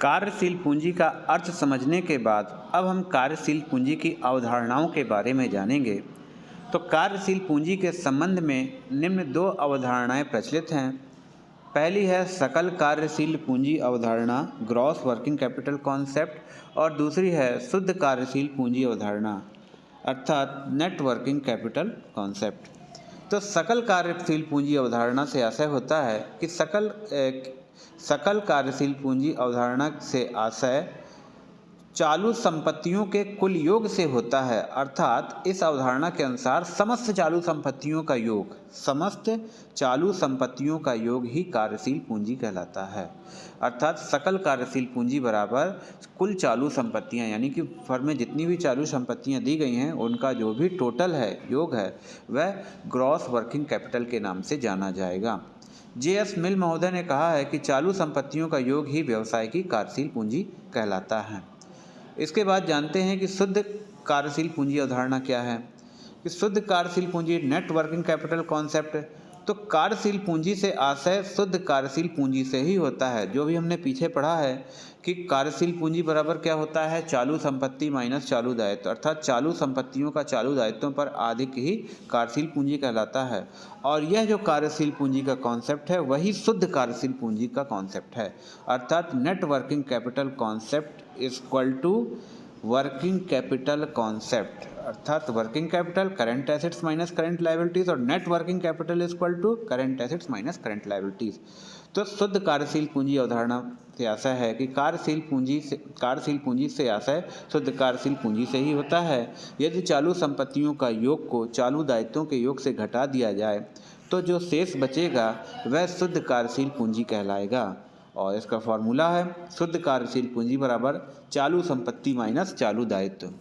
कार्यशील पूंजी का अर्थ समझने के बाद अब हम कार्यशील पूंजी की अवधारणाओं के बारे में जानेंगे। तो कार्यशील पूंजी के संबंध में निम्न दो अवधारणाएं प्रचलित हैं। पहली है सकल कार्यशील पूंजी अवधारणा, ग्रॉस वर्किंग कैपिटल कॉन्सेप्ट, और दूसरी है शुद्ध कार्यशील पूंजी अवधारणा अर्थात नेट वर्किंग कैपिटल कॉन्सेप्ट। तो सकल कार्यशील पूंजी अवधारणा से आशय होता है कि सकल कार्यशील पूंजी अवधारणा से आशय चालू संपत्तियों के कुल योग से होता है, अर्थात इस अवधारणा के अनुसार समस्त चालू संपत्तियों का योग ही कार्यशील पूंजी कहलाता है। अर्थात सकल कार्यशील पूंजी बराबर कुल चालू संपत्तियां, यानी कि फर्म में जितनी भी चालू संपत्तियां दी गई हैं उनका जो भी टोटल है, योग है, वह ग्रॉस वर्किंग कैपिटल के नाम से जाना जाएगा। जे.एस. मिल महोदय ने कहा है कि चालू संपत्तियों का योग ही व्यवसाय की कार्यशील पूंजी कहलाता है। इसके बाद जानते हैं कि शुद्ध कार्यशील पूंजी अवधारणा क्या है। कि शुद्ध कार्यशील पूंजी नेट वर्किंग कैपिटल कॉन्सेप्ट। तो कार्यशील पूंजी से आशय शुद्ध कार्यशील पूंजी से ही होता है। जो भी हमने पीछे पढ़ा है कि कार्यशील पूंजी बराबर क्या होता है, चालू संपत्ति माइनस चालू दायित्व, अर्थात चालू संपत्तियों का चालू दायित्वों पर अधिक ही कार्यशील पूंजी कहलाता है। और यह जो कार्यशील पूंजी का कॉन्सेप्ट है वही शुद्ध कार्यशील पूंजी का कॉन्सेप्ट है, अर्थात net working capital concept equal to working capital concept, अर्थात working capital current assets minus current liabilities और net working capital equal to current assets minus current liabilities. तो शुद्ध कार्यशील पूंजी अवधारणा से आशय है कि कार्यशील पूंजी से आशय शुद्ध कार्यशील पूंजी से ही होता है। यदि चालू संपत्तियों का योग को चालू दायित्वों के योग से घटा दिया जाए तो जो शेष बचेगा वह शुद्ध कार्यशील पूंजी कहलाएगा। और इसका फॉर्मूला है शुद्ध कार्यशील पूंजी बराबर चालू संपत्ति माइनस चालू दायित्व।